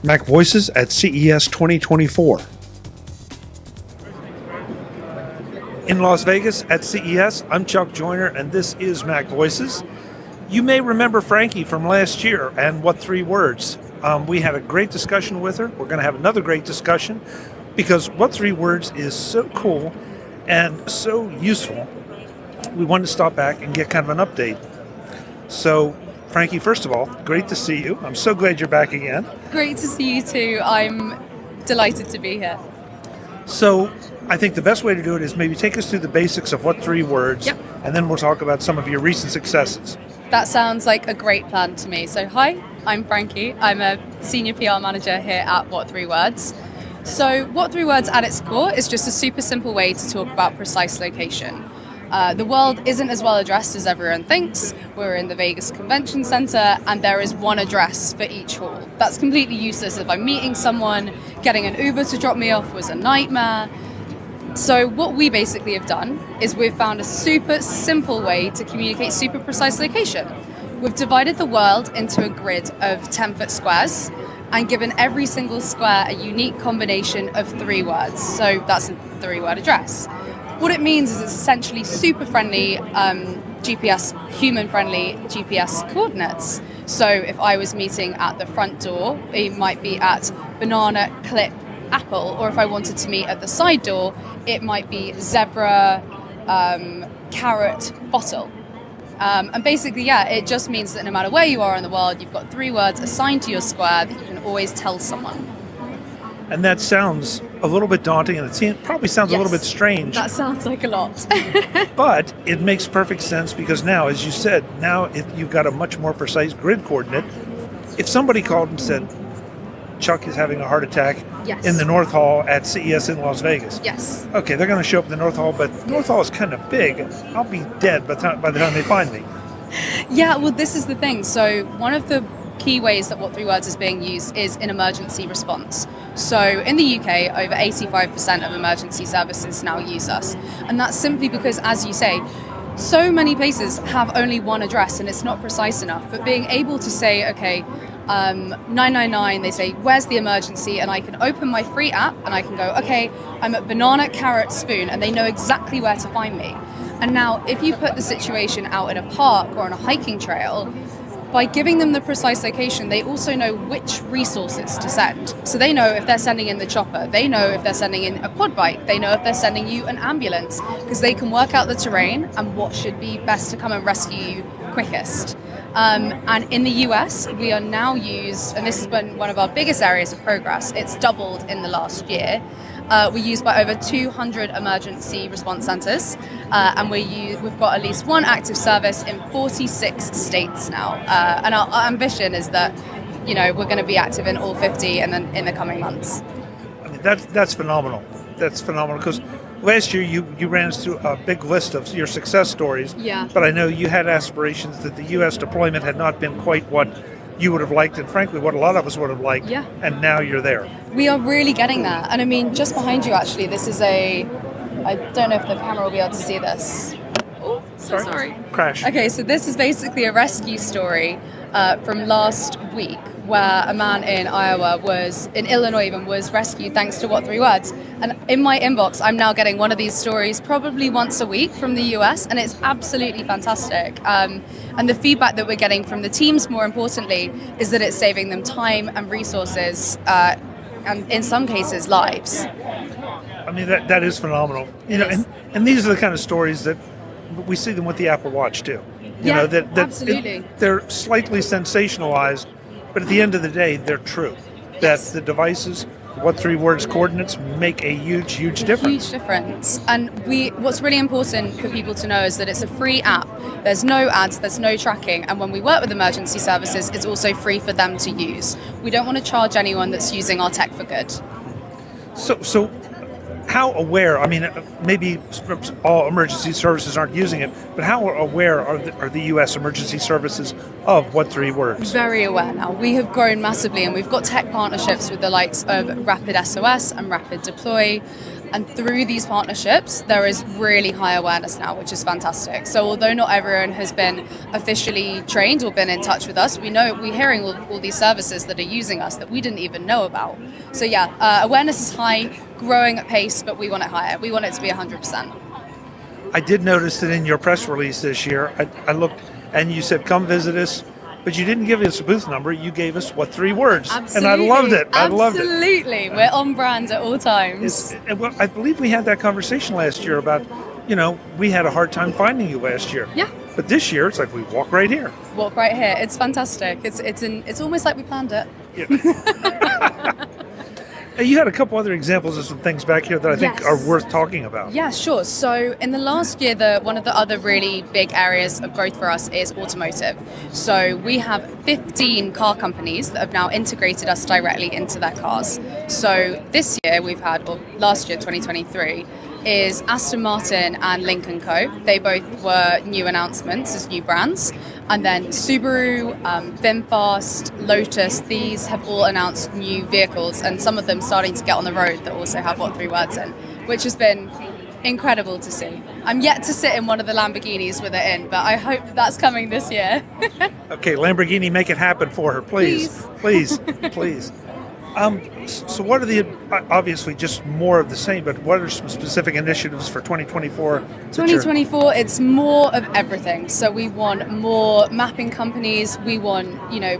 MacVoices at CES 2024. In Las Vegas at CES, I'm Chuck Joyner, and this is MacVoices. You may remember Frankie from last year and what3words. We had a great discussion with her. We're going to have another great discussion because what3words is so cool and so useful. We wanted to stop back and get kind of an update. So, Frankie, first of all, great to see you. I'm so glad you're back again. Great to see you too. I'm delighted to be here. So, I think the best way to do it is maybe take us through the basics of what3words, Yep. and then we'll talk about some of your recent successes. That sounds like a great plan to me. So hi, I'm Frankie. I'm a senior PR manager here at what3words. So what3words at its core is just a super simple way to talk about precise location. The world isn't as well addressed as everyone thinks. We're in the Vegas Convention Center and there is one address for each hall. That's completely useless if I'm meeting someone. Getting an Uber to drop me off was a nightmare. So what we basically have done is we've found a super simple way to communicate super precise location. We've divided the world into a grid of 10-foot squares and given every single square a unique combination of 3 words. So that's a 3-word address. What it means is it's essentially super friendly GPS, human-friendly GPS coordinates. So if I was meeting at the front door, it might be at banana, clip, apple, or if I wanted to meet at the side door, it might be zebra, carrot, bottle. And basically, it just means that no matter where you are in the world, you've got 3 words assigned to your square that you can always tell someone. And that sounds a little bit daunting, and it probably sounds a little bit strange. That sounds like a lot. But it makes perfect sense because now, as you said, you've got a much more precise grid coordinate. If somebody called and said, Chuck is having a heart attack in the North Hall at CES in Las Vegas. Yes. Okay, they're going to show up in the North Hall, but North Hall is kind of big. I'll be dead by the time they find me. Yeah, well, this is the thing. So one of the key ways that what3words is being used is in emergency response. So in the UK, over 85% of emergency services now use us. And that's simply because, as you say, so many places have only one address and it's not precise enough. But being able to say, okay, 999, they say, where's the emergency? And I can open my free app and I can go, okay, I'm at banana, carrot, spoon, and they know exactly where to find me. And now, if you put the situation out in a park or on a hiking trail, by giving them the precise location, they also know which resources to send. So they know if they're sending in the chopper, they know if they're sending in a quad bike, they know if they're sending you an ambulance, because they can work out the terrain and what should be best to come and rescue you quickest. And in the US, we are now used, and this has been one of our biggest areas of progress, it's doubled in the last year. We're used by over 200 emergency response centers, and we've got at least one active service in 46 states now. And our ambition is that, we're going to be active in all 50 and then in the coming months. I mean, that's phenomenal. That's phenomenal because last year you ran us through a big list of your success stories. Yeah. But I know you had aspirations that the U.S. deployment had not been quite what you would have liked, and frankly, what a lot of us would have liked. Yeah. And now you're there. We are really getting there. And I mean, just behind you, actually, this is I don't know if the camera will be able to see this. Oh, sorry. Crash. Okay, so this is basically a rescue story from last week where a man in Illinois was rescued thanks to what3words. And in my inbox, I'm now getting one of these stories probably once a week from the US, and it's absolutely fantastic. And the feedback that we're getting from the teams, more importantly, is that it's saving them time and resources, and in some cases, lives. I mean, that is phenomenal. And these are the kind of stories that we see them with the Apple Watch too. Absolutely. They're slightly sensationalized, but at the end of the day, they're true. Yes. That the devices, what3words coordinates make a huge, huge difference. Huge difference. And what's really important for people to know is that it's a free app. There's no ads, there's no tracking. And when we work with emergency services, it's also free for them to use. We don't want to charge anyone that's using our tech for good. So how aware, maybe all emergency services aren't using it, but how aware are the U.S. emergency services of what3words? Very aware now. We have grown massively, and we've got tech partnerships with the likes of Rapid SOS and Rapid Deploy. And through these partnerships, there is really high awareness now, which is fantastic. So although not everyone has been officially trained or been in touch with us, we're hearing all these services that are using us that we didn't even know about. So awareness is high, growing at pace, but we want it higher. We want it to be 100%. I did notice that in your press release this year, I looked and you said, come visit us, but you didn't give us a booth number. You gave us what 3 words. Absolutely. And I loved it. I loved it. Absolutely. We're on brand at all times. Well, I believe we had that conversation last year about, we had a hard time finding you last year. Yeah. But this year, it's like we walk right here. Walk right here. It's fantastic. It's almost like we planned it. Yeah. You had a couple other examples of some things back here that I think are worth talking about. Yeah, sure. So in the last year, one of the other really big areas of growth for us is automotive. So we have 15 car companies that have now integrated us directly into their cars. So this year last year, 2023, is Aston Martin and Lincoln Co. They both were new announcements as new brands. And then Subaru, VinFast, Lotus, these have all announced new vehicles, and some of them starting to get on the road that also have what 3 words in, which has been incredible to see. I'm yet to sit in one of the Lamborghinis with it in, but I hope that's coming this year. Okay, Lamborghini, make it happen for her, please. Please. So what are obviously just more of the same, but what are some specific initiatives for 2024? 2024, it's more of everything. So we want more mapping companies. We want,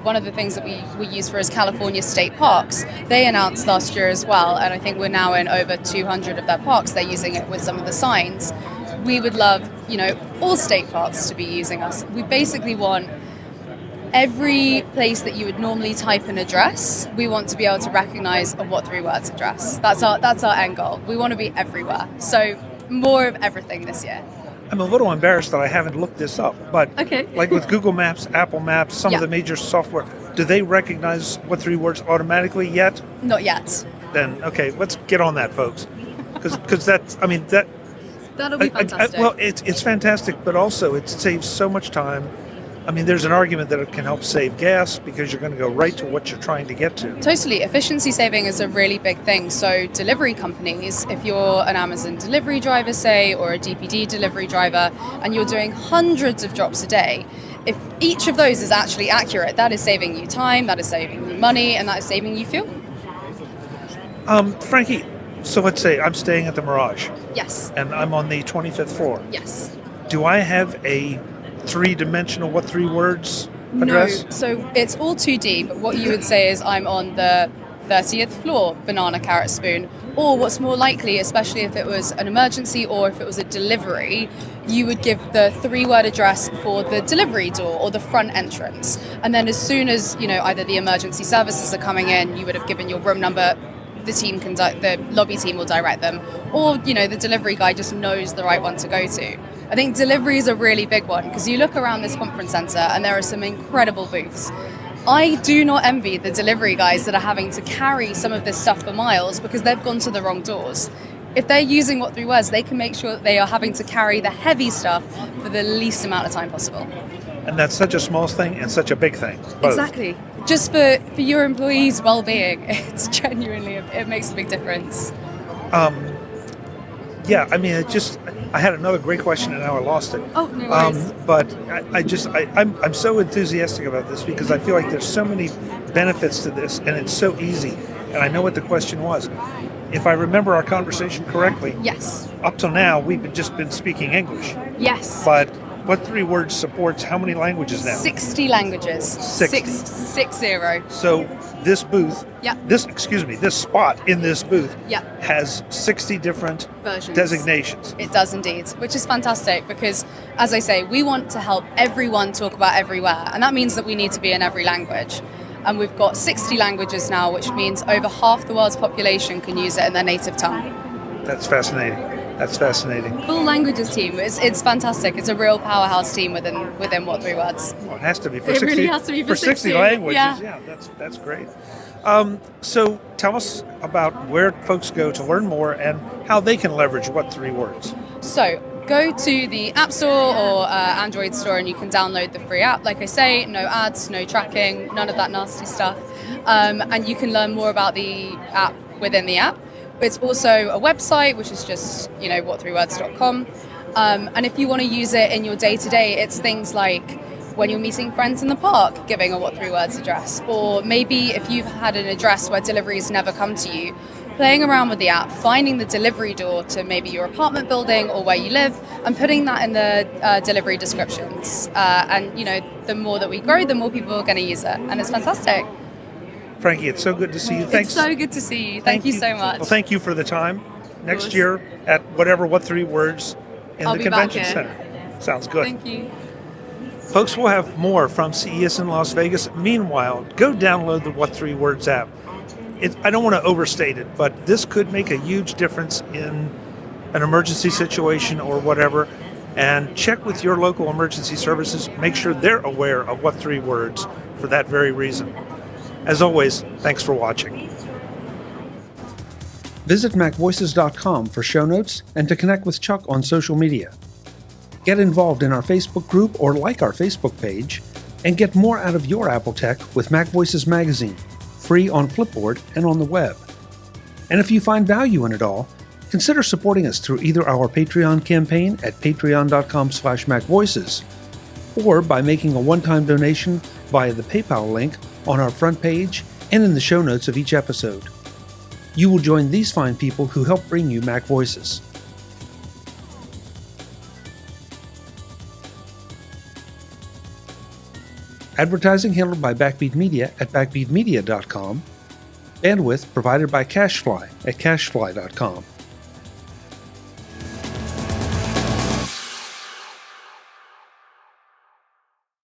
one of the things that we use for is California state parks. They announced last year as well, and I think we're now in over 200 of their parks. They're using it with some of the signs. We would love, all state parks to be using us. We basically want every place that you would normally type an address, we want to be able to recognize a what 3 words address. That's our end goal. We want to be everywhere. So more of everything this year. I'm a little embarrassed that I haven't looked this up, but like with Google Maps, Apple Maps, some of the major software, do they recognize what 3 words automatically yet? Not yet. Then, okay, let's get on that, folks. Because that'll be fantastic. It's fantastic, but also it saves so much time. There's an argument that it can help save gas because you're going to go right to what you're trying to get to. Totally. Efficiency saving is a really big thing. So delivery companies, if you're an Amazon delivery driver, say, or a DPD delivery driver, and you're doing hundreds of drops a day, if each of those is actually accurate, that is saving you time, that is saving you money, and that is saving you fuel. Frankie, so let's say I'm staying at the Mirage. Yes. And I'm on the 25th floor. Yes. Do I have a 3-dimensional what 3 words address? No, so it's all 2D, but what you would say is I'm on the 30th floor, banana, carrot, spoon. Or what's more likely, especially if it was an emergency or if it was a delivery, you would give the 3-word address for the delivery door or the front entrance. And then as soon as, either the emergency services are coming in, you would have given your room number. The lobby team will direct them. Or, the delivery guy just knows the right one to go to. I think delivery is a really big one because you look around this conference center and there are some incredible booths. I do not envy the delivery guys that are having to carry some of this stuff for miles because they've gone to the wrong doors. If they're using what 3 words, they can make sure that they are having to carry the heavy stuff for the least amount of time possible. And that's such a small thing and such a big thing. Both. Exactly. Just for your employees' well-being, it's genuinely, it makes a big difference. I had another great question and now I lost it. Oh, no worries. But I'm so enthusiastic about this because I feel like there's so many benefits to this and it's so easy. And I know what the question was. If I remember our conversation correctly, yes. Up till now we've just been speaking English. Yes. But what 3 words supports how many languages now? 60 languages. 60. 60. So this booth, this spot in this booth Yep. has 60 different versions. Designations. It does indeed, which is fantastic because, as I say, we want to help everyone talk about everywhere, and that means that we need to be in every language. And we've got 60 languages now, which means over half the world's population can use it in their native tongue. That's fascinating. Full languages team. It's fantastic. It's a real powerhouse team within what 3 words. Well, it has to be for it 60. Really has to be for 60 languages. Yeah, that's great. So tell us about where folks go to learn more and how they can leverage what 3 words. So go to the App Store or Android Store and you can download the free app. Like I say, no ads, no tracking, none of that nasty stuff. And you can learn more about the app within the app. It's also a website, which is just, what3words.com. And if you want to use it in your day-to-day, it's things like when you're meeting friends in the park, giving a what3words address. Or maybe if you've had an address where deliveries never come to you, playing around with the app, finding the delivery door to maybe your apartment building or where you live, and putting that in the delivery descriptions. And the more that we grow, the more people are going to use it. And it's fantastic. Frankie, it's so good to see you. Thanks. It's so good to see you. Thank you so much. Well, thank you for the time. Next year at whatever What3words in I'll the be convention back here. center. Sounds good. Thank you. Folks, we'll have more from CES in Las Vegas. Meanwhile, go download the What3words app. I don't want to overstate it, but this could make a huge difference in an emergency situation or whatever. And check with your local emergency services. Make sure they're aware of What3words for that very reason. As always, thanks for watching. Visit MacVoices.com for show notes and to connect with Chuck on social media. Get involved in our Facebook group or like our Facebook page, and get more out of your Apple tech with MacVoices Magazine, free on Flipboard and on the web. And if you find value in it all, consider supporting us through either our Patreon campaign at patreon.com/MacVoices or by making a one-time donation via the PayPal link on our front page and in the show notes of each episode. You will join these fine people who help bring you Mac Voices. Advertising handled by Backbeat Media at backbeatmedia.com. Bandwidth provided by CacheFly at cachefly.com.